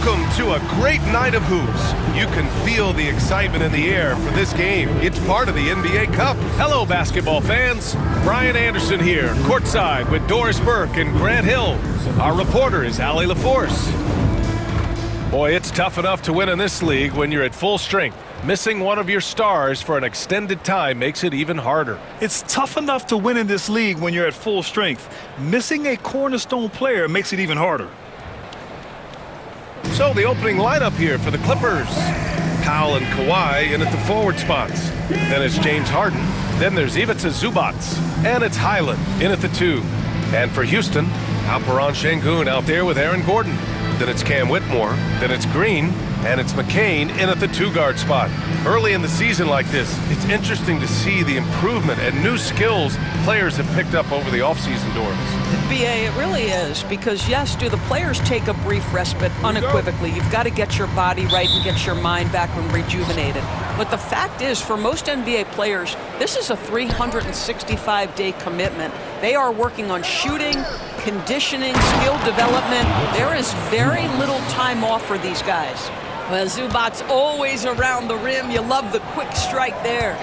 Welcome to a great night of hoops. You can feel the excitement in the air for this game. It's part of the NBA Cup. Hello, basketball fans. Brian Anderson here, courtside with Doris Burke and Grant Hill. Our reporter is Allie LaForce. Boy, it's tough enough to win in this league when you're at full strength. Missing one of your stars for an extended time makes it even harder. It's tough enough to win in this league when you're at full strength. Missing a cornerstone player makes it even harder. So the opening lineup here for the Clippers. Powell and Kawhi in at the forward spots. Then it's James Harden. Then there's Ivica Zubac. And it's Highland in at the 2. And for Houston, Alperen Sengun out there with Aaron Gordon. Then it's Cam Whitmore. Then it's Green. And it's McCain in at the 2-guard spot. Early in the season like this, it's interesting to see the improvement and new skills players have picked up over the offseason, Doris. BA, it really is, because yes, do the players take a brief respite? Unequivocally. You've got to get your body right and get your mind back and rejuvenated. But the fact is, for most NBA players, this is a 365-day commitment. They are working on shooting, conditioning, skill development. There is very little time off for these guys. Well, Zubac's always around the rim. You love the quick strike there.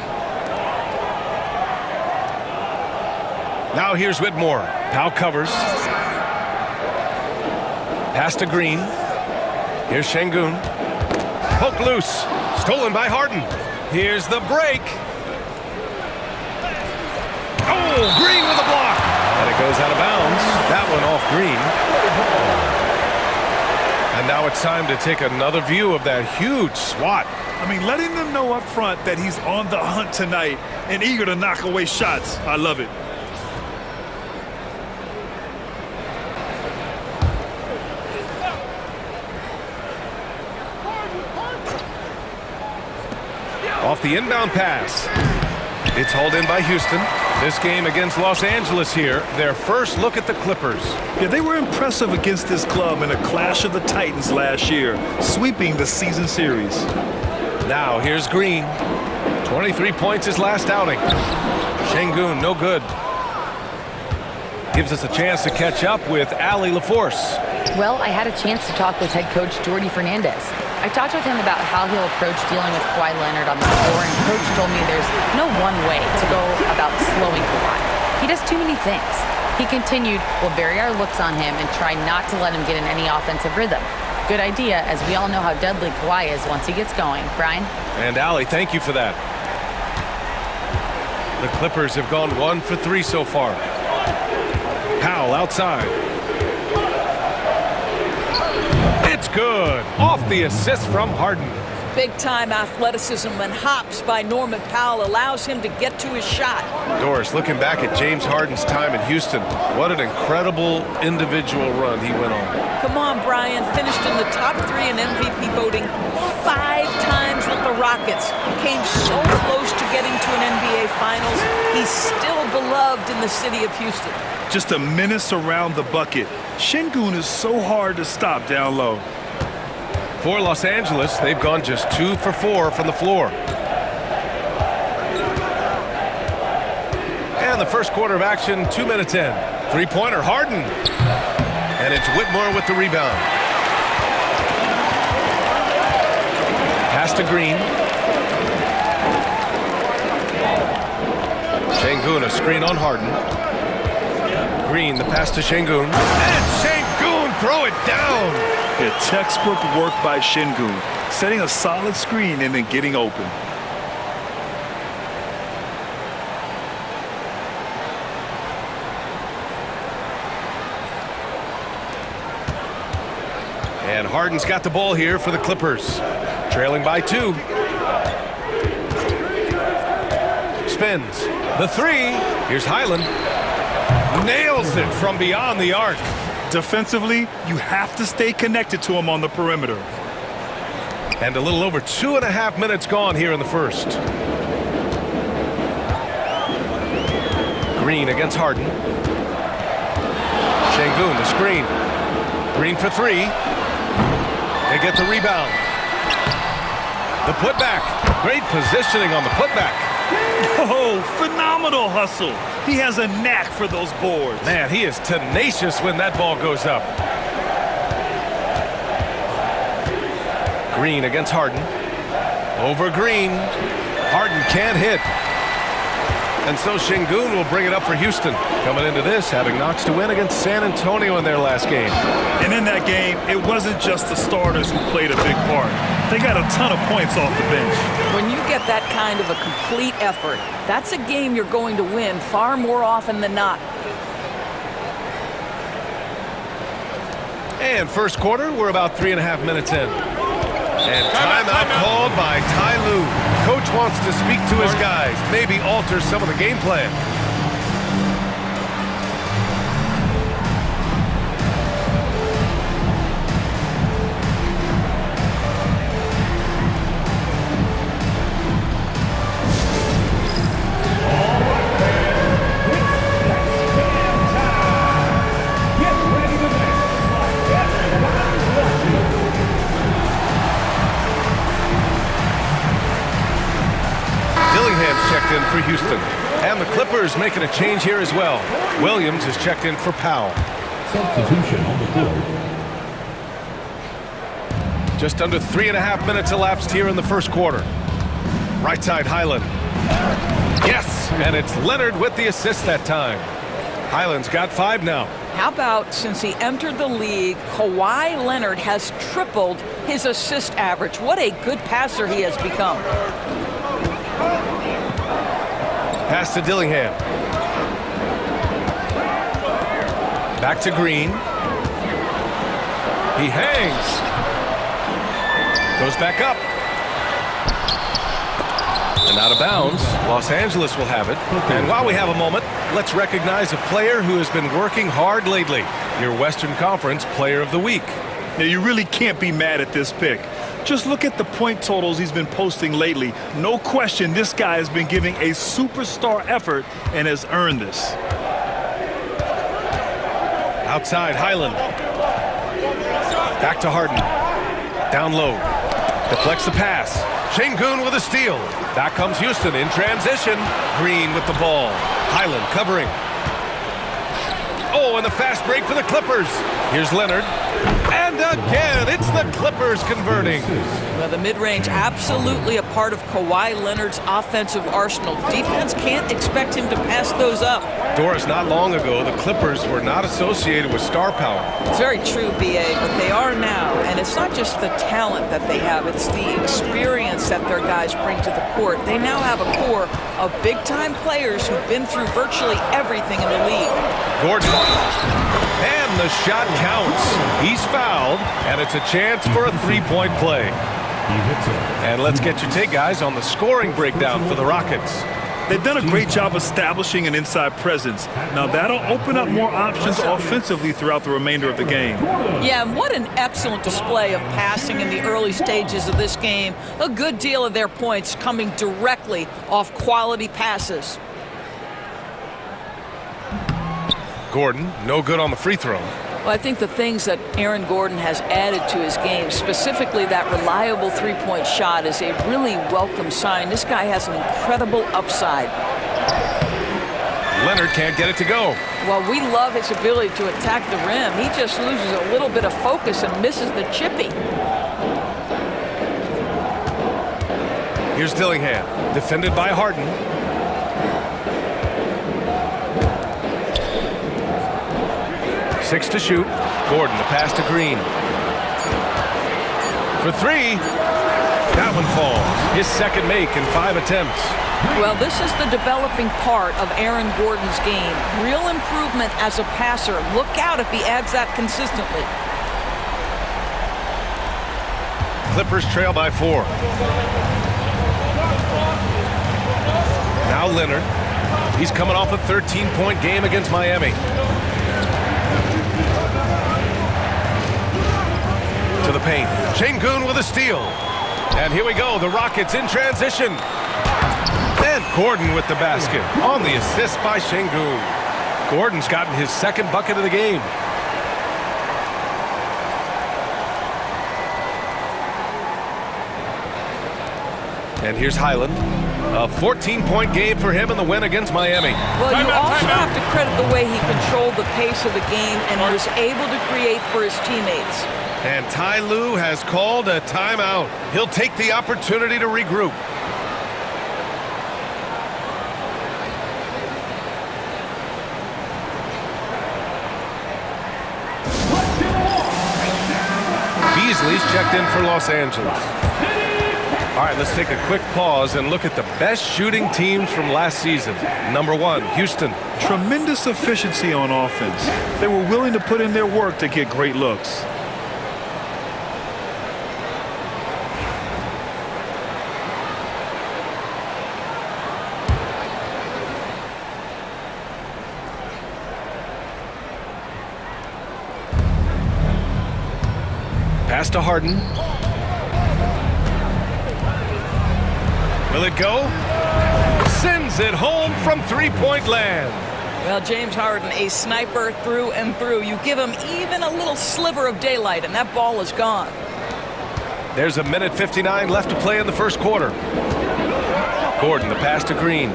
Now here's Whitmore. Powell covers. Pass to Green. Here's Sengun. Poke loose. Stolen by Harden. Here's the break. Oh, Green with a block. And it goes out of bounds. That one off Green. And now it's time to take another view of that huge swat. I mean, letting them know up front that he's on the hunt tonight and eager to knock away shots. I love it. Off the inbound pass. It's hauled in by Houston. This game against Los Angeles here, their first look at the Clippers. Yeah, they were impressive against this club in a clash of the Titans last year, sweeping the season series. Now here's Green. 23 points his last outing. Sengun, no good. Gives us a chance to catch up with Allie LaForce. Well, I had a chance to talk with head coach Jordi Fernandez. I talked with him about how he'll approach dealing with Kawhi Leonard on the floor, and Coach told me there's no one way to go about slowing Kawhi. He does too many things. He continued, we'll vary our looks on him and try not to let him get in any offensive rhythm. Good idea, as we all know how deadly Kawhi is once he gets going. Brian? And Allie, thank you for that. The Clippers have gone 1 for 3 so far. Powell outside. It's good. Off the assist from Harden. Big-time athleticism and hops by Norman Powell allows him to get to his shot. Doris, looking back at James Harden's time in Houston, what an incredible individual run he went on. Come on, Brian. Finished in the top 3 in MVP voting 5 times with the Rockets. Came so close to getting to an NBA Finals. He's still beloved in the city of Houston. Just a menace around the bucket. Sengun is so hard to stop down low. For Los Angeles, they've gone just 2 for 4 from the floor. And the first quarter of action, 2 minutes in. Three-pointer, Harden. And it's Whitmore with the rebound. Pass to Green. Sengun, a screen on Harden. Green, the pass to Sengun. And Sengun, throw it down. Yeah, textbook work by Sengun, setting a solid screen and then getting open. And Harden's got the ball here for the Clippers. Trailing by 2. Spins. The 3. Here's Highland. Nails it from beyond the arc. Defensively, you have to stay connected to him on the perimeter. And a little over 2.5 minutes gone here in the first. Green against Harden. Sengun, the screen. Green for 3. They get the rebound. The putback. Great positioning on the putback. Oh, phenomenal hustle. He has a knack for those boards. Man, he is tenacious when that ball goes up. Green against Harden. Over Green. Harden can't hit. And so Şengün will bring it up for Houston. Coming into this, having knocks to win against San Antonio in their last game. And in that game, it wasn't just the starters who played a big part. They got a ton of points off the bench. When you get that kind of a complete effort, that's a game you're going to win far more often than not. And first quarter, we're about 3.5 minutes in. And timeout called by Ty Lue. Coach wants to speak to his guys, maybe alter some of the game plan. Checked in for Houston. And the Clippers making a change here as well. Williams is checked in for Powell. Substitution on the court. Just under 3.5 minutes elapsed here in the first quarter. Right side, Highland. Yes! And it's Leonard with the assist that time. Highland's got 5 now. How about since he entered the league, Kawhi Leonard has tripled his assist average. What a good passer he has become. Pass to Dillingham. Back to Green. He hangs. Goes back up. And out of bounds. Los Angeles will have it. And while we have a moment, let's recognize a player who has been working hard lately. Your Western Conference Player of the Week. Now, you really can't be mad at this pick. Just look at the point totals he's been posting lately. No question this guy has been giving a superstar effort and has earned this. Outside, Highland. Back to Harden. Down low. Deflects the pass. Şengün with a steal. Back comes Houston in transition. Green with the ball. Highland covering. Oh, and the fast break for the Clippers. Here's Leonard. And again, it's the Clippers converting. Well, the mid-range absolutely a part of Kawhi Leonard's offensive arsenal. Defense can't expect him to pass those up. Doris, not long ago, the Clippers were not associated with star power. It's very true, B.A., but they are now. And it's not just the talent that they have. It's the experience that their guys bring to the court. They now have a core of big-time players who've been through virtually everything in the league. Gordon. And the shot counts. He's fouled, and it's a chance for a three-point play. And let's get your take, guys, on the scoring breakdown for the Rockets. They've done a great job establishing an inside presence. Now, that'll open up more options offensively throughout the remainder of the game. Yeah, and what an excellent display of passing in the early stages of this game. A good deal of their points coming directly off quality passes. Gordon, no good on the free throw. Well, I think the things that Aaron Gordon has added to his game, specifically that reliable three-point shot, is a really welcome sign. This guy has an incredible upside. Leonard can't get it to go. Well, we love his ability to attack the rim. He just loses a little bit of focus and misses the chippy. Here's Dillingham, defended by Harden. Six to shoot. Gordon, the pass to Green. For three. That one falls. His second make in 5 attempts. Well, this is the developing part of Aaron Gordon's game. Real improvement as a passer. Look out if he adds that consistently. Clippers trail by 4. Now Leonard. He's coming off a 13-point game against Miami. To the paint. Şengün with a steal. And here we go. The Rockets in transition. And Gordon with the basket. On the assist by Şengün. Gordon's gotten his second bucket of the game. And here's Highland. A 14-point game for him in the win against Miami. Well, you also have to credit the way he controlled the pace of the game and was able to create for his teammates. And Ty Lue has called a timeout. He'll take the opportunity to regroup. Beasley's checked in for Los Angeles. All right, let's take a quick pause and look at the best shooting teams from last season. Number 1, Houston. Tremendous efficiency on offense. They were willing to put in their work to get great looks. Pass to Harden. Will it go? Sends it home from three-point land. Well, James Harden, a sniper through and through. You give him even a little sliver of daylight, and that ball is gone. There's 1:59 left to play in the first quarter. Gordon, the pass to Green.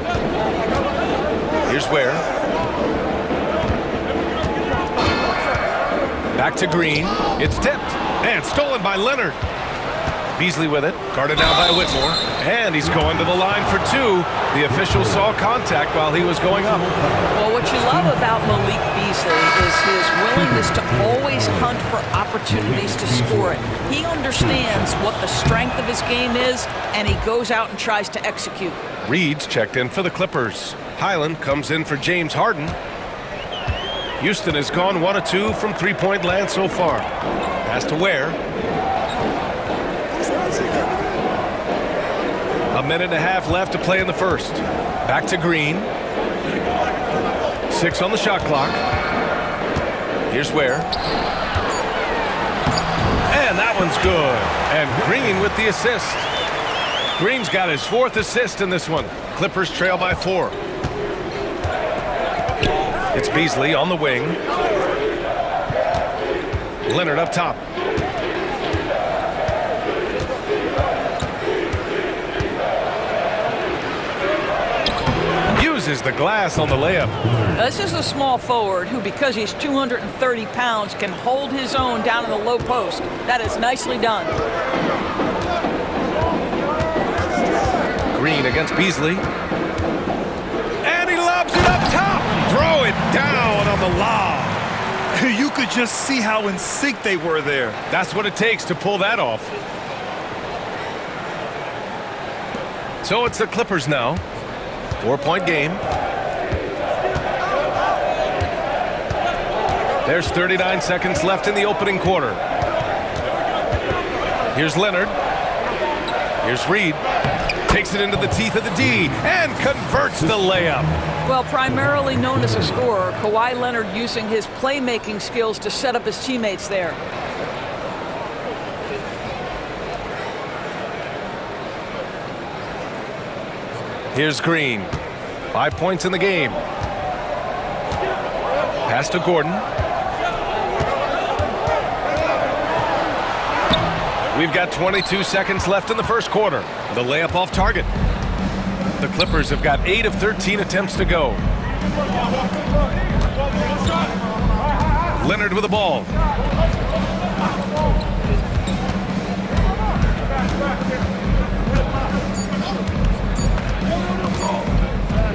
Here's Ware. Back to Green. It's tipped and stolen by Leonard. Beasley with it, guarded now by Whitmore, and he's going to the line for 2. The official saw contact while he was going up. Well, what you love about Malik Beasley is his willingness to always hunt for opportunities to score it. He understands what the strength of his game is, and he goes out and tries to execute. Reed's checked in for the Clippers. Highland comes in for James Harden. Houston has gone 1 of 2 from three-point land so far. Pass to Ware. 1.5 minutes left to play in the first. Back to Green. 6 on the shot clock. Here's Ware. And that one's good. And Green with the assist. Green's got his 4th assist in this one. Clippers trail by 4. It's Beasley on the wing. Leonard up top. Uses the glass on the layup. Now, this is a small forward who, because he's 230 pounds, can hold his own down in the low post. That is nicely done. Green against Beasley. And he lobs it up top. Throw it down on the lob. You could just see how in sync they were there. That's what it takes to pull that off. So it's the Clippers now. 4-point game. There's 39 seconds left in the opening quarter. Here's Leonard. Here's Reed. Takes it into the teeth of the D and converts the layup. Well, primarily known as a scorer, Kawhi Leonard using his playmaking skills to set up his teammates there. Here's Green. 5 points in the game. Pass to Gordon. We've got 22 seconds left in the first quarter. The layup off target. The Clippers have got 8 of 13 attempts to go. Leonard with the ball.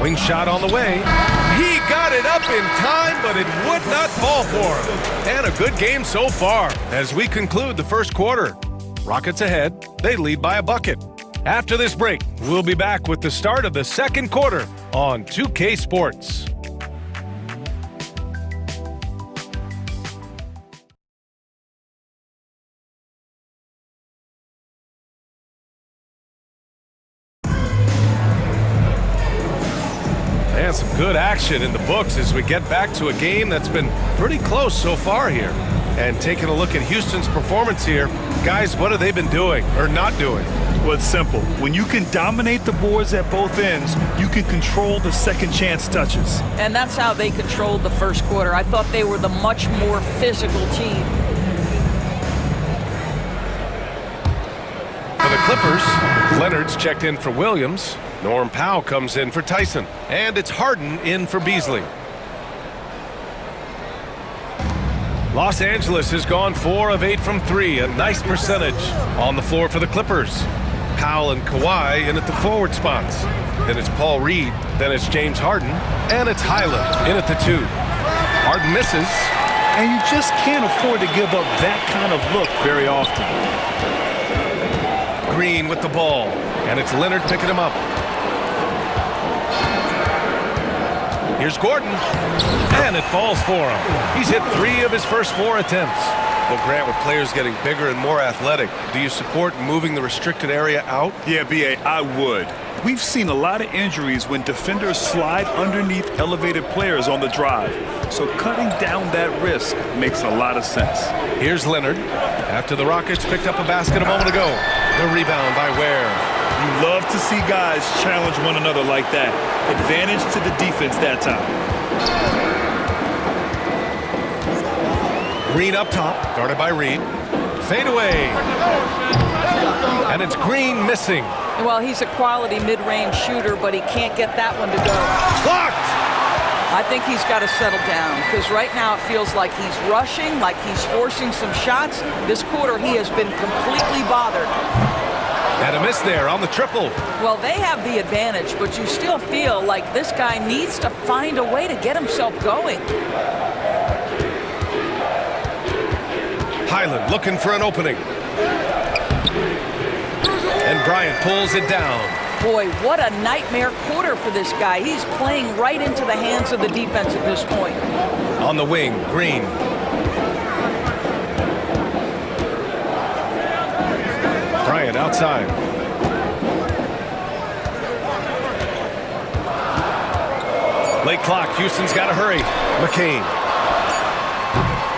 Wing shot on the way. He got it up in time, but it would not fall for him. And a good game so far as we conclude the first quarter. Rockets ahead. They lead by a bucket. After this break, we'll be back with the start of the second quarter on 2K Sports. And some good action in the books as we get back to a game that's been pretty close so far here. And taking a look at Houston's performance here, guys, what have they been doing or not doing? Well, it's simple. When you can dominate the boards at both ends, you can control the second chance touches. And that's how they controlled the first quarter. I thought they were the much more physical team. For the Clippers, Leonard's checked in for Williams. Norm Powell comes in for Tyson. And it's Harden in for Beasley. Los Angeles has gone 4 of 8 from 3, a nice percentage. On the floor for the Clippers, Powell and Kawhi in at the forward spots. Then it's Paul Reed, then it's James Harden, and it's Highland in at the 2. Harden misses. And you just can't afford to give up that kind of look very often. Green with the ball, and it's Leonard picking him up. Here's Gordon, and it falls for him. He's hit 3 of his first 4 attempts. Well, Grant, with players getting bigger and more athletic, do you support moving the restricted area out? Yeah, B.A., I would. We've seen a lot of injuries when defenders slide underneath elevated players on the drive. So cutting down that risk makes a lot of sense. Here's Leonard, after the Rockets picked up a basket a moment ago. The rebound by Ware. You love to see guys challenge one another like that. Advantage to the defense that time. Green up top, guarded by Reed. Fade away. And it's Green missing. Well, he's a quality mid-range shooter, but he can't get that one to go. Blocked! I think he's got to settle down, because right now it feels like he's rushing, like he's forcing some shots. This quarter, he has been completely bothered. And a miss there on the triple. Well, they have the advantage, but you still feel like this guy needs to find a way to get himself going. Highland looking for an opening. And Bryant pulls it down. Boy, what a nightmare quarter for this guy. He's playing right into the hands of the defense at this point. On the wing, Green. Bryant outside. Late clock, Houston's got to hurry. McCain.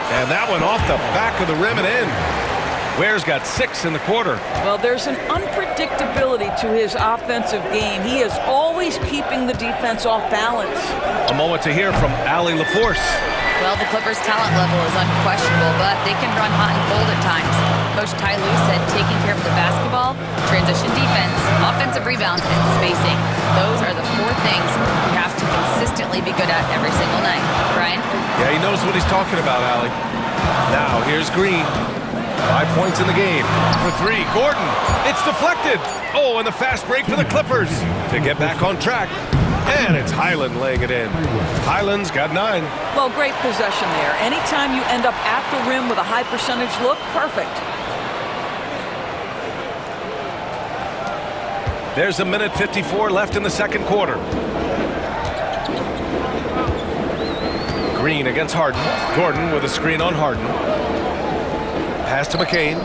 And that one off the back of the rim and in. Ware's got 6 in the quarter. Well, there's an unpredictability to his offensive game. He is always keeping the defense off balance. A moment to hear from Allie LaForce. Well, the Clippers' talent level is unquestionable, but they can run hot and cold at times. Coach Ty Lue said taking care of the basketball, transition defense, offensive rebounds, and spacing. Those are the 4 things you have to consistently be good at every single night. Brian? Yeah, he knows what he's talking about, Allie. Now, here's Green. 5 points in the game. For 3, Gordon. It's deflected. Oh, and the fast break for the Clippers to get back on track. And it's Highland laying it in. Highland's got 9. Well, great possession there. Anytime you end up at the rim with a high percentage look, perfect. There's 1:54 left in the second quarter. Green against Harden. Gordon with a screen on Harden. Pass to McCain.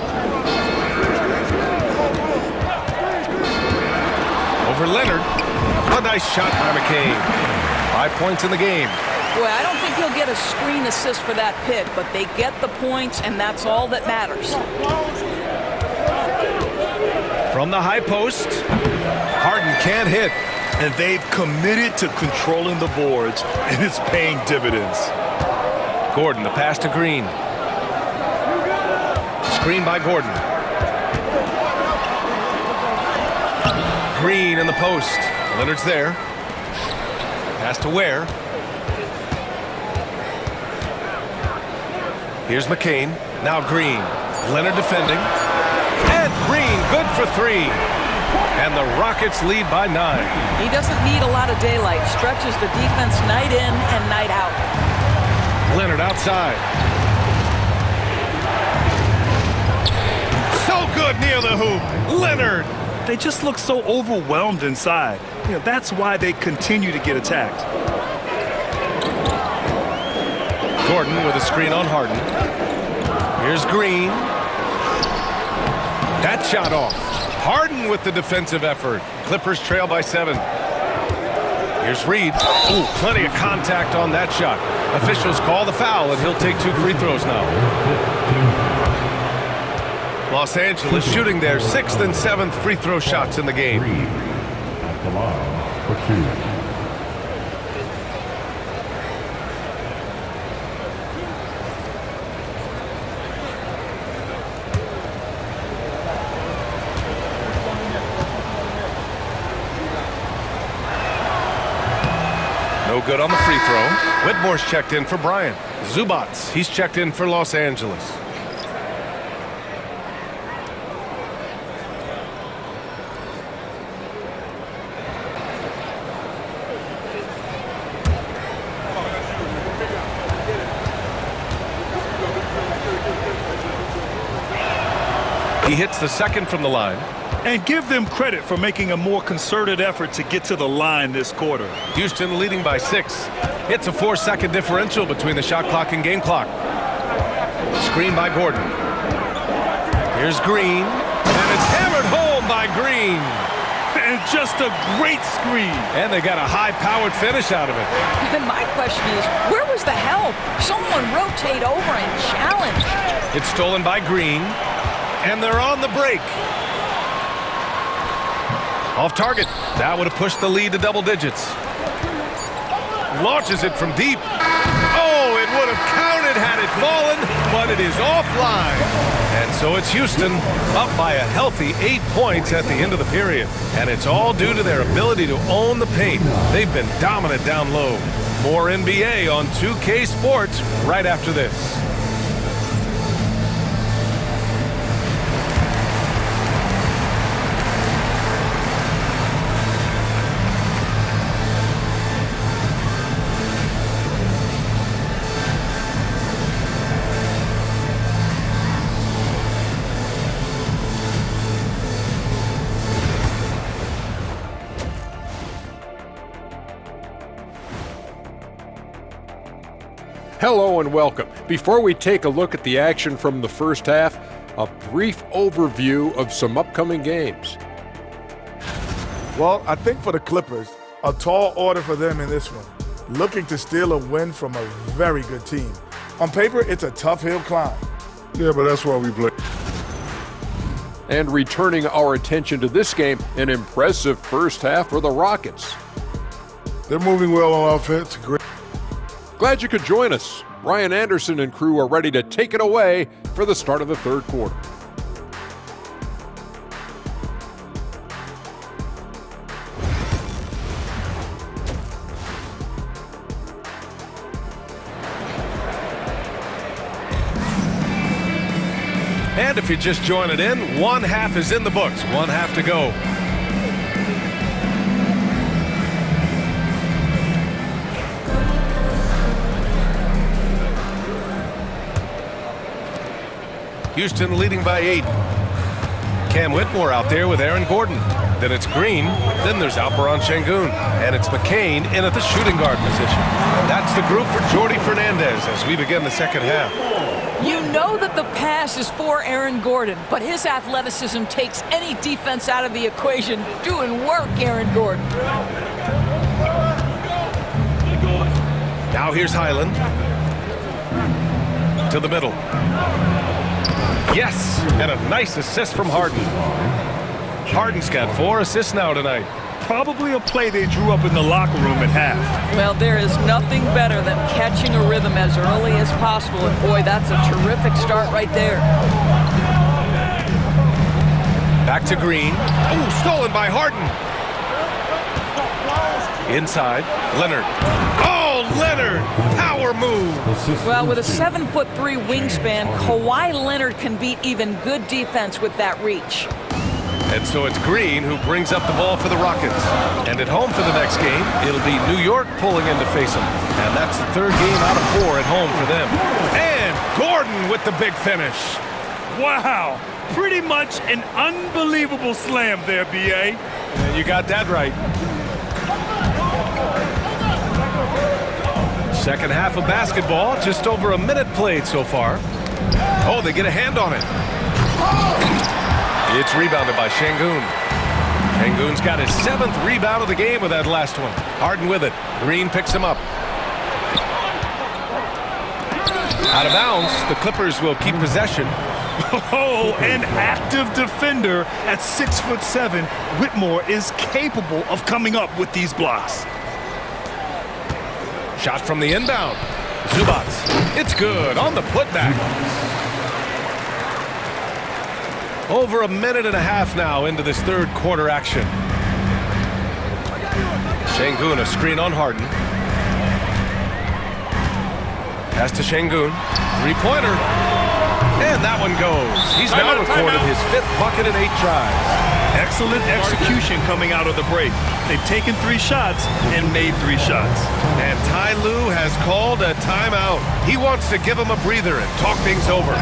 Over Leonard. A nice shot by McCain. 5 points in the game. Boy, I don't think he'll get a screen assist for that pick, but they get the points, and that's all that matters. From the high post, Harden can't hit. And they've committed to controlling the boards, and it's paying dividends. Gordon, the pass to Green. Screen by Gordon. Green in the post. Leonard's there. Pass to Ware. Here's McCain. Now Green. Leonard defending. And Green, good for 3. And the Rockets lead by 9. He doesn't need a lot of daylight. Stretches the defense night in and night out. Leonard outside. So good near the hoop. Leonard. They just look so overwhelmed inside. You know, that's why they continue to get attacked. Gordon with a screen on Harden. Here's Green. That shot off. Harden with the defensive effort. Clippers trail by 7. Here's Reed. Ooh, plenty of contact on that shot. Officials call the foul, and he'll take 2 free throws now. Los Angeles shooting their 6th and 7th free throw shots in the game. Reed at the line for 2. No good on the free throw. Whitmore's checked in for Bryant. Zubats, he's checked in for Los Angeles. He hits the second from the line. And give them credit for making a more concerted effort to get to the line this quarter. Houston leading by 6. It's a 4-second differential between the shot clock and game clock. Screen by Gordon. Here's Green. And it's hammered home by Green. And just a great screen. And they got a high-powered finish out of it. And my question is, where was the help? Someone rotate over and challenge. It's stolen by Green. And they're on the break. Off target. That would have pushed the lead to double digits. Launches it from deep. Oh, it would have counted had it fallen, but it is offline. And so it's Houston up by a healthy 8 points at the end of the period. And it's all due to their ability to own the paint. They've been dominant down low. More NBA on 2K Sports right after this. Hello and welcome. Before we take a look at the action from the first half, a brief overview of some upcoming games. Well, I think for the Clippers, a tall order for them in this one, looking to steal a win from a very good team. On paper, it's a tough hill climb. Yeah, but that's why we play. And returning our attention to this game, an impressive first half for the Rockets. They're moving well on offense. Great. Glad you could join us. Ryan Anderson and crew are ready to take it away for the start of the third quarter. And if you're just joining in, one half is in the books. One half to go. Houston leading by 8. Cam Whitmore out there with Aaron Gordon. Then it's Green. Then there's Alperon Şengün. And it's McCain in at the shooting guard position. And that's the group for Jordi Fernandez as we begin the second half. You know that the pass is for Aaron Gordon, but his athleticism takes any defense out of the equation. Doing work, Aaron Gordon. Now here's Highland. To the middle. Yes, and a nice assist from Harden. Harden's got 4 assists now tonight. Probably a play they drew up in the locker room at half. Well, there is nothing better than catching a rhythm as early as possible, and boy, that's a terrific start right there. Back to Green. Oh, stolen by Harden. Inside, Leonard. Oh, Leonard! Power move! Well, with a 7'3" wingspan, Kawhi Leonard can beat even good defense with that reach. And so it's Green who brings up the ball for the Rockets. And at home for the next game, it'll be New York pulling in to face them. And that's the 3rd game out of 4 at home for them. And Gordon with the big finish. Wow, pretty much an unbelievable slam there, B.A. And you got that right. Second half of basketball, just over a minute played so far. Oh, they get a hand on it. It's rebounded by Şengün. Şengün's got his 7th rebound of the game with that last one. Harden with it. Green picks him up. Out of bounds, the Clippers will keep possession. Oh, an active defender at 6'7". Whitmore is capable of coming up with these blocks. Shot from the inbound. Zubats. It's good on the putback. Over a minute and a half now into this third quarter action. Şengün a screen on Harden. Pass to Şengün. Three-pointer. And that one goes. He's now recorded his 5th bucket in 8 tries. Excellent execution coming out of the break. They've taken 3 shots and made 3 shots. And Ty Lue has called a timeout. He wants to give him a breather and talk things over.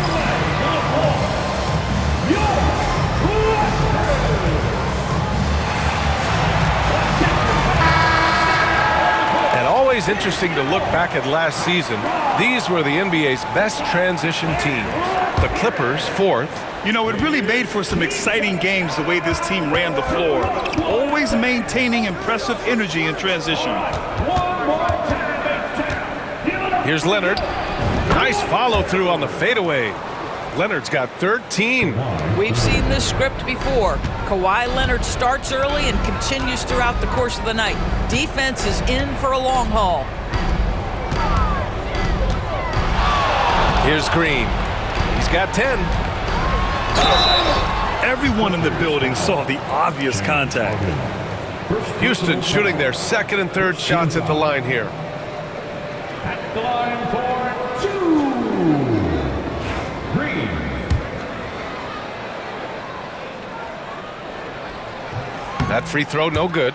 And always interesting to look back at last season. These were the NBA's best transition teams. The Clippers, 4th. You know, it really made for some exciting games the way this team ran the floor, always maintaining impressive energy in transition. Here's Leonard. Nice follow-through on the fadeaway. Leonard's got 13. We've seen this script before. Kawhi Leonard starts early and continues throughout the course of the night. Defense is in for a long haul. Here's Green. He's got 10. Everyone in the building saw the obvious contact. Houston shooting their 2nd and 3rd shots at the line here. At the line for 2. Green. That free throw, no good.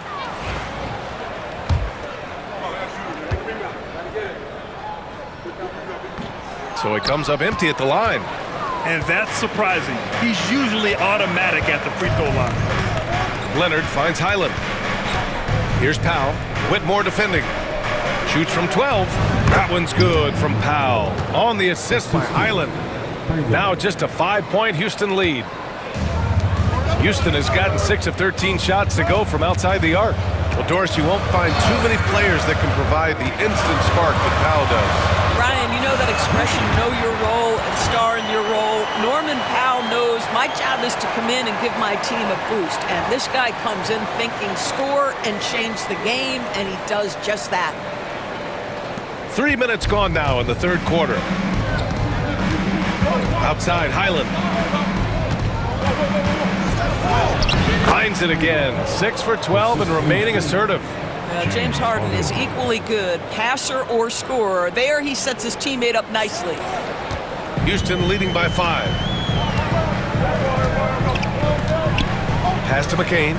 So it comes up empty at the line. And that's surprising. He's usually automatic at the free throw line. Leonard finds Highland. Here's Powell. Whitmore defending. Shoots from 12. That one's good from Powell. On the assist by Highland. Now just a 5-point Houston lead. Houston has gotten 6 of 13 shots to go from outside the arc. Well, Doris, you won't find too many players that can provide the instant spark that Powell does. Ryan, you know that expression, know your role and star in your role. Norman Powell knows my job is to come in and give my team a boost. And this guy comes in thinking score and change the game, and he does just that. 3 minutes gone now in the 3rd quarter. Outside, Highland. Finds it again. 6 for 12 and remaining assertive. James Harden is equally good, passer or scorer. There he sets his teammate up nicely. Houston leading by 5. Pass to McCain.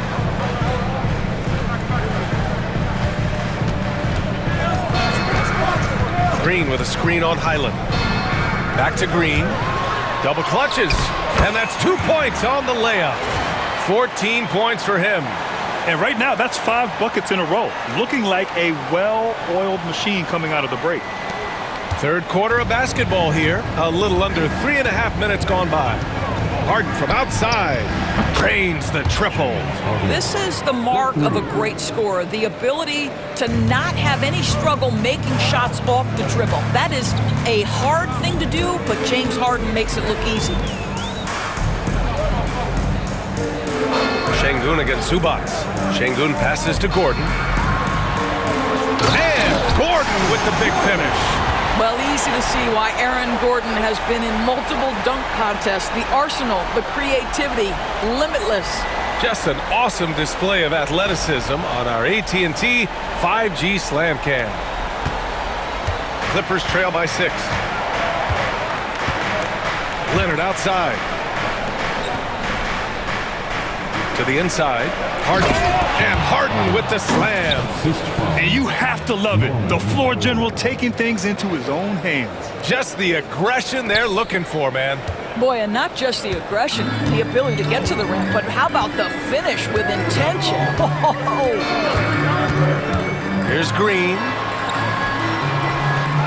Green with a screen on Highland. Back to Green. Double clutches. And that's 2 points on the layup. 14 points for him. And right now, that's 5 buckets in a row. Looking like a well-oiled machine coming out of the break. 3rd quarter of basketball here. A little under 3.5 minutes gone by. Harden from outside. Drains the triple. This is the mark of a great scorer. The ability to not have any struggle making shots off the dribble. That is a hard thing to do, but James Harden makes it look easy. Şengün against Zubats. Şengün passes to Gordon. And Gordon with the big finish. Well, easy to see why Aaron Gordon has been in multiple dunk contests. The arsenal, the creativity, limitless. Just an awesome display of athleticism on our AT&T 5G Slam Cam. Clippers trail by 6. Leonard outside. To the inside. Harden. And Harden with the slam. And you have to love it. The floor general taking things into his own hands. Just the aggression they're looking for, man. Boy, and not just the aggression, the ability to get to the rim, but how about the finish with intention? Oh. Here's Green.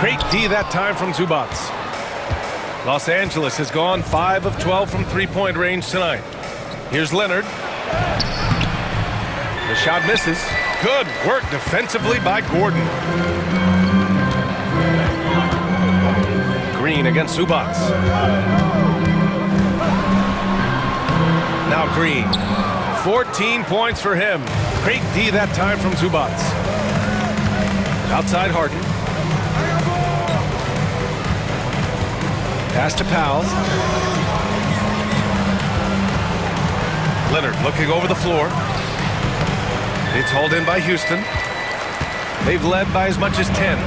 Great D that time from Zubats. Los Angeles has gone 5 of 12 from three-point range tonight. Here's Leonard. The shot misses. Good work defensively by Gordon. Green against Zubats. Now Green. 14 points for him. Great D that time from Zubats. Outside Harden. Pass to Powell. Leonard looking over the floor. It's hauled in by Houston. They've led by as much as 10.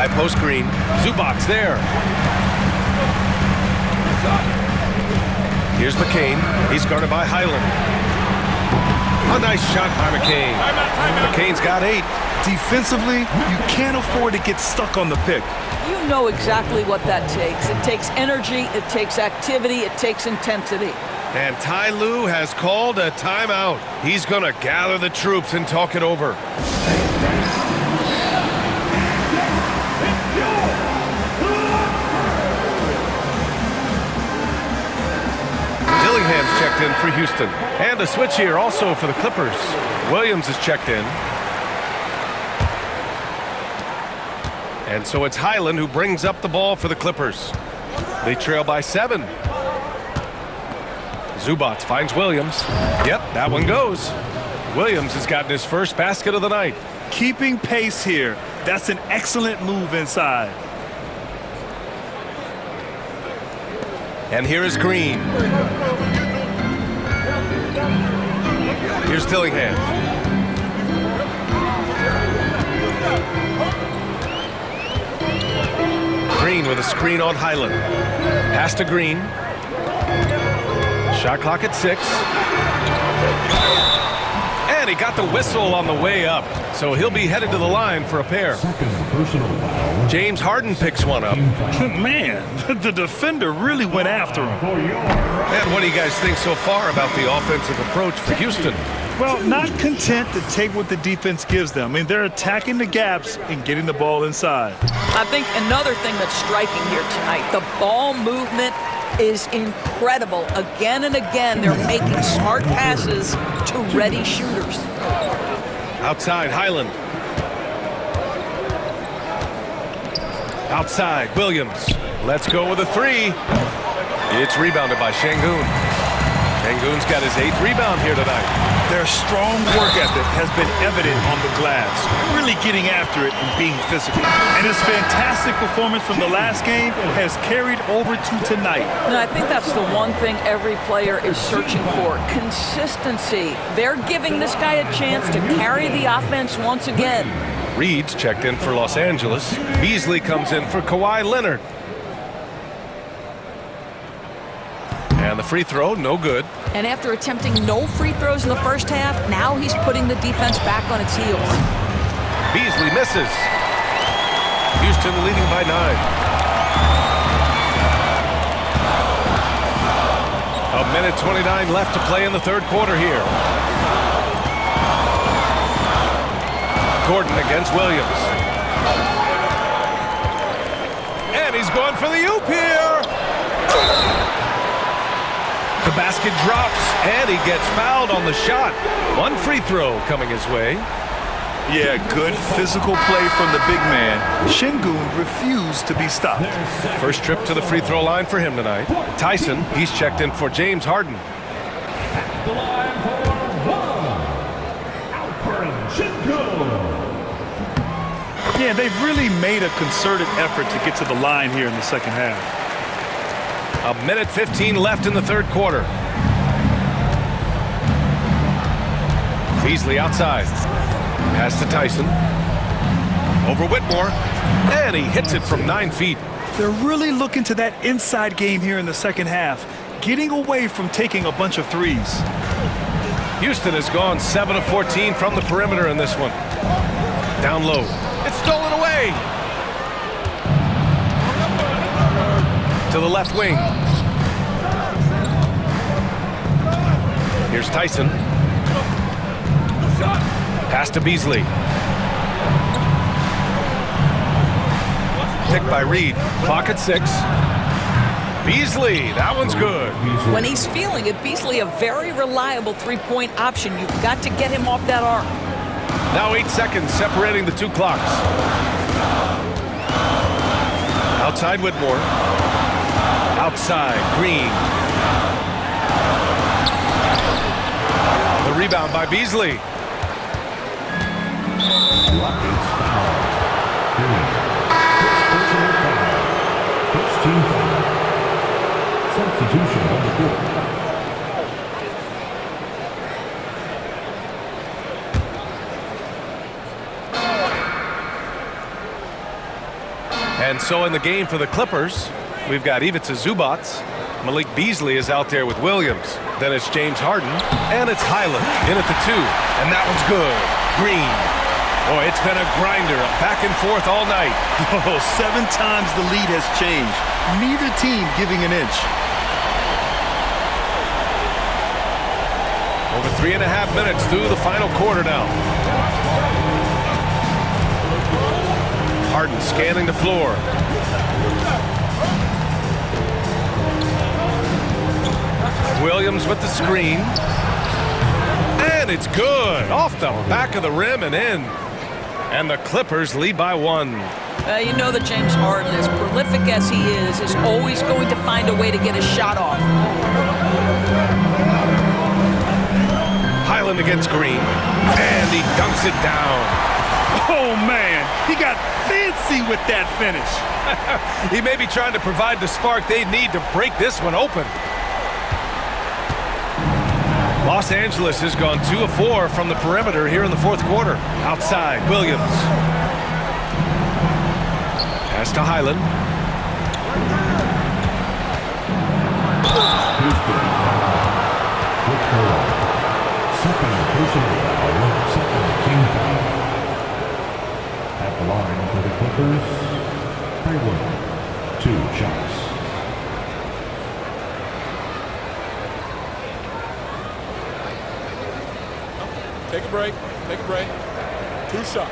high post Green. Zubats there. Here's McCain. He's guarded by Highland. A nice shot by McCain. McCain's got 8. Defensively, you can't afford to get stuck on the pick. You know exactly what that takes. It takes energy, it takes activity, it takes intensity. And Ty Lue has called a timeout. He's going to gather the troops and talk it over. Dillingham's checked in for Houston. And a switch here also for the Clippers. Williams is checked in. And so it's Highland who brings up the ball for the Clippers. They trail by 7. Zubats finds Williams. Yep, that one goes. Williams has gotten his first basket of the night. Keeping pace here. That's an excellent move inside. And here is Green. Here's Dillingham. Green with a screen on Highland. Pass to Green. Shot clock at 6. And he got the whistle on the way up. So he'll be headed to the line for a pair. James Harden picks one up. Man, the defender really went after him. And what do you guys think so far about the offensive approach for Houston? Well, not content to take what the defense gives them. I mean, they're attacking the gaps and getting the ball inside. I think another thing that's striking here tonight, the ball movement is incredible. Again and again, they're making smart passes to ready shooters. Outside, Highland. Outside, Williams. Let's go with a 3. It's rebounded by Şengün. Şengün's got his 8th rebound here tonight. Their strong work ethic has been evident on the glass, really getting after it and being physical. And his fantastic performance from the last game has carried over to tonight. And I think that's the one thing every player is searching for, consistency. They're giving this guy a chance to carry the offense once again. Reed's checked in for Los Angeles. Beasley comes in for Kawhi Leonard. And the free throw, no good. And after attempting no free throws in the first half, now he's putting the defense back on its heels. Beasley misses. Houston leading by 9. A minute 29 left to play in the third quarter here. Gordon against Williams. And he's going for the oop here. The basket drops, and he gets fouled on the shot. One free throw coming his way. Yeah, good physical play from the big man. Şengün refused to be stopped. First trip to the free throw line for him tonight. Tyson, he's checked in for James Harden. The line for 1. Şengün. Yeah, they've really made a concerted effort to get to the line here in the second half. A minute 15 left in the third quarter. Beasley outside. Pass to Tyson. Over Whitmore. And he hits it from 9 feet. They're really looking to that inside game here in the second half, getting away from taking a bunch of threes. Houston has gone 7 of 14 from the perimeter in this one. Down low. It's stolen away. To the left wing. Here's Tyson. Pass to Beasley. Picked by Reed. Clock at 6. Beasley, that one's good. When he's feeling it, Beasley a very reliable three-point option. You've got to get him off that arc. Now 8 seconds separating the two clocks. Outside Whitmore. Outside Green. The rebound by Beasley. First team foul. Substitution on the court. And so in the game for the Clippers, we've got Ivica Zubac. Malik Beasley is out there with Williams. Then it's James Harden, and it's Highland in at the 2. And that one's good. Green. Boy, it's been a grinder, back and forth all night. Oh, 7 times the lead has changed. Neither team giving an inch. Over 3.5 minutes through the final quarter now. Harden scanning the floor. Williams with the screen. And it's good. Off the back of the rim and in. And the Clippers lead by 1. You know that James Harden, as prolific as he is always going to find a way to get his shot off. Highland against Green. And he dunks it down. Oh, man. He got fancy with that finish. He may be trying to provide the spark they need to break this one open. Los Angeles has gone 2 of 4 from the perimeter here in the fourth quarter. Outside, Williams. Pass to Highland. Second personal foul, second team foul. At the line for the Clippers, Highland, 2 shots. Take a break. Take a break. 2 shots.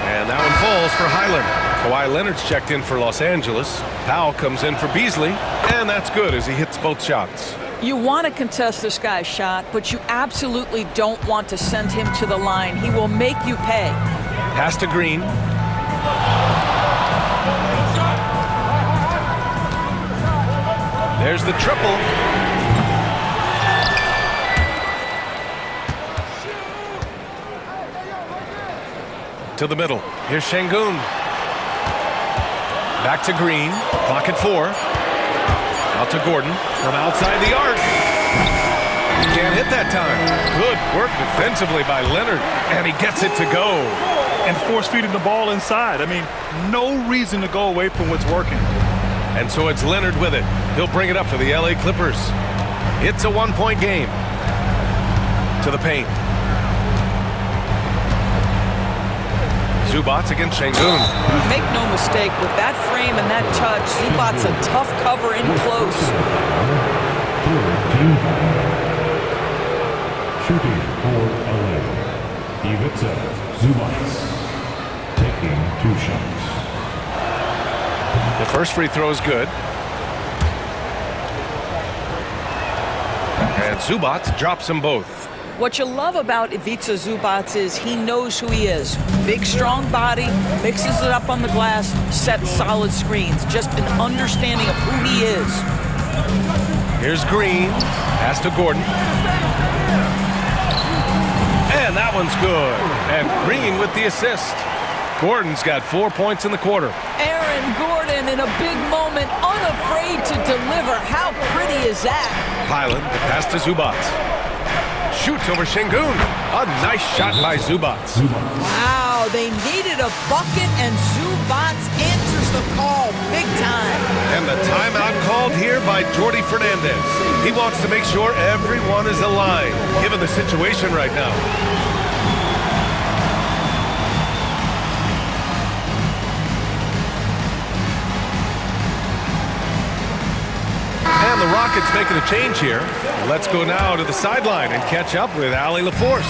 And that one falls for Highland. Kawhi Leonard's checked in for Los Angeles. Powell comes in for Beasley. And that's good as he hits both shots. You want to contest this guy's shot, but you absolutely don't want to send him to the line. He will make you pay. Pass to Green. There's the triple. To the middle. Here's Şengün. Back to Green. Clock at 4. Out to Gordon from outside the arc. He can't hit that time. Good work defensively by Leonard. And he gets it to go. And force-feeding the ball inside. I mean, no reason to go away from what's working. And so it's Leonard with it. He'll bring it up for the LA Clippers. It's a 1-point game. To the paint. Zubac against Şengün. Make no mistake, with that frame and that touch, Zubac's a tough cover in close. Team foul. Shooting for LA, Ivica Zubac, taking 2 shots. The first free throw is good. And Zubac drops them both. What you love about Ivica Zubac is he knows who he is. Big, strong body, mixes it up on the glass, sets solid screens. Just an understanding of who he is. Here's Green. Pass to Gordon. And that one's good. And Green with the assist. Gordon's got 4 points in the quarter. Aaron Gordon in a big moment, unafraid to deliver. How pretty is that? Highland, the pass to Zubac. Shoots over Şengün. A nice shot by Zubac. Wow, they needed a bucket, and Zubac answers the call big time. And the timeout called here by Jordi Fernandez. He wants to make sure everyone is aligned, given the situation right now. And the Rockets making a change here. Let's go now to the sideline and catch up with Allie LaForce.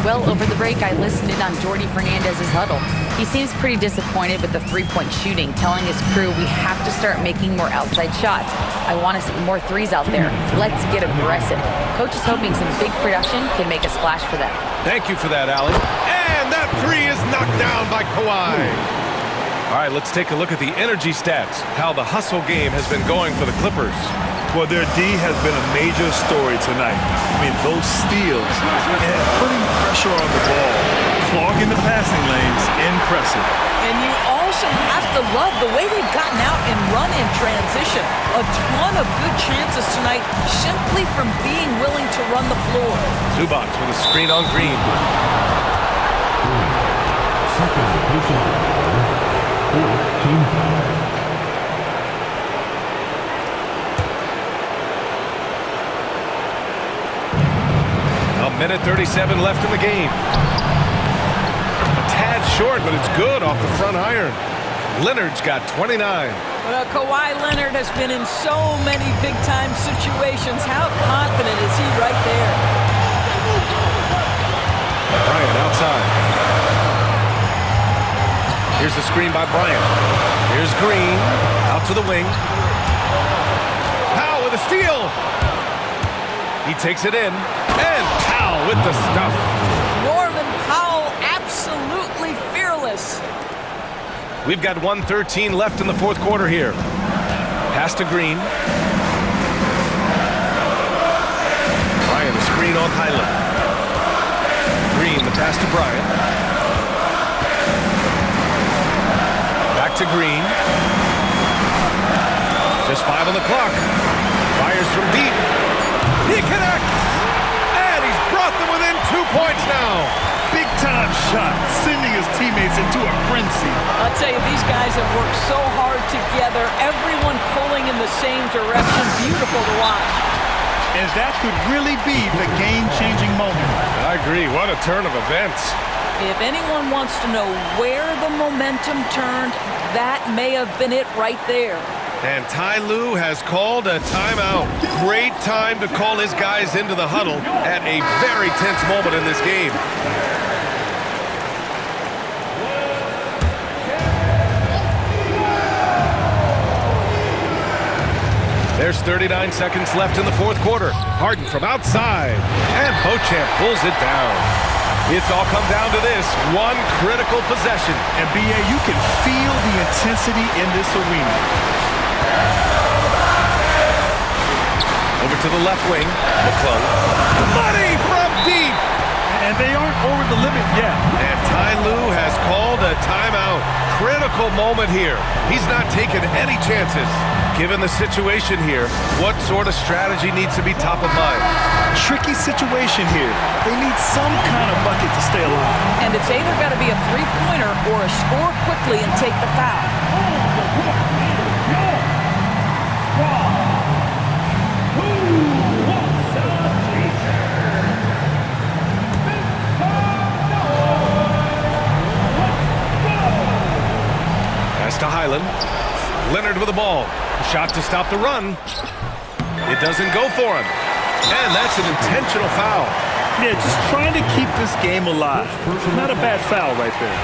Well, over the break, I listened in on Jordi Fernandez's huddle. He seems pretty disappointed with the three-point shooting, telling his crew we have to start making more outside shots. I want to see more threes out there. Let's get aggressive. Coach is hoping some big production can make a splash for them. Thank you for that, Allie. And that three is knocked down by Kawhi. All right, let's take a look at the energy stats, how the hustle game has been going for the Clippers. Well, their D has been a major story tonight. I mean, those steals and putting pressure on the ball, Clogging the passing lanes, impressive. And you also have to love the way they've gotten out and run in transition. A ton of good chances tonight simply from being willing to run the floor. Zubats with a screen on Green. Second personal foul. Fourth team foul. A minute 37 left in the game. A tad short, but it's good off the front iron. Leonard's got 29. Well, Kawhi Leonard has been in so many big-time situations. How confident is he right there? Bryant outside. Here's the screen by Bryant. Here's Green out to the wing. Powell with a steal. He takes it in, and Powell with the stuff. Norman Powell, absolutely fearless. We've got 1:13 left in the fourth quarter here. Pass to Green. Bryant, the screen on Highland. Green, the pass to Bryant. Back to Green. Just 5 on the clock. Fires from deep. He connects! And he's brought them within 2 points now. Big-time shot, sending his teammates into a frenzy. I'll tell you, these guys have worked so hard together. Everyone pulling in the same direction. Beautiful to watch. And that could really be the game-changing moment. I agree. What a turn of events. If anyone wants to know where the momentum turned, that may have been it right there. And Ty Lue has called a timeout. Great time to call his guys into the huddle at a very tense moment in this game. There's 39 seconds left in the fourth quarter. Harden from outside, and Beauchamp pulls it down. It's all come down to this one critical possession. And B.A., you can feel the intensity in this arena. Over to the left wing, McClung. Money from deep! And they aren't over the limit yet. And Ty Lue has called a timeout. Critical moment here. He's not taking any chances. Given the situation here, what sort of strategy needs to be top of mind? Tricky situation here. They need some kind of bucket to stay alive. And it's either got to be a three-pointer or a score quickly and take the foul. Pass to Highland. Leonard with the ball. Shot to stop the run. It doesn't go for him. And that's an intentional foul. Yeah, just trying to keep this game alive. Not a bad foul right there.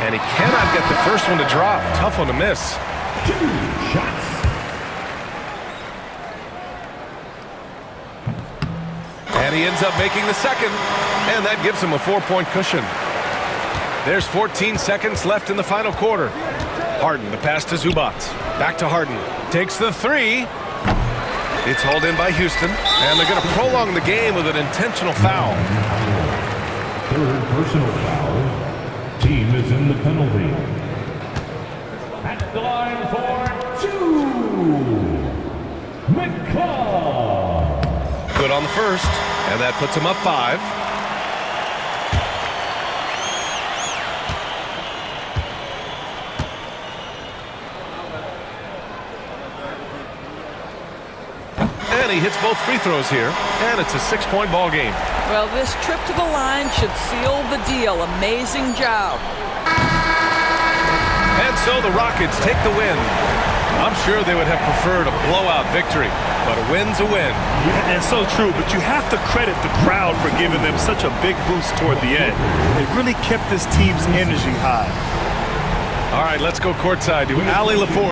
And he cannot get the first one to drop. Tough one to miss. 2 shots. And he ends up making the second. And that gives him a 4-point cushion. There's 14 seconds left in the final quarter. Harden, the pass to Zubats. Back to Harden. Takes the three. It's hauled in by Houston. And they're going to prolong the game with an intentional foul. Third personal foul. Team is in the penalty. At the line for 2. McCall. Good on the first. And that puts him up 5. And he hits both free throws here, and it's a 6-point ball game. Well, this trip to the line should seal the deal. Amazing job. And so the Rockets take the win. I'm sure they would have preferred a blowout victory, but a win's a win. And so true, but you have to credit the crowd for giving them such a big boost toward the end. It really kept this team's energy high. All right, let's go courtside to Allie LaForge.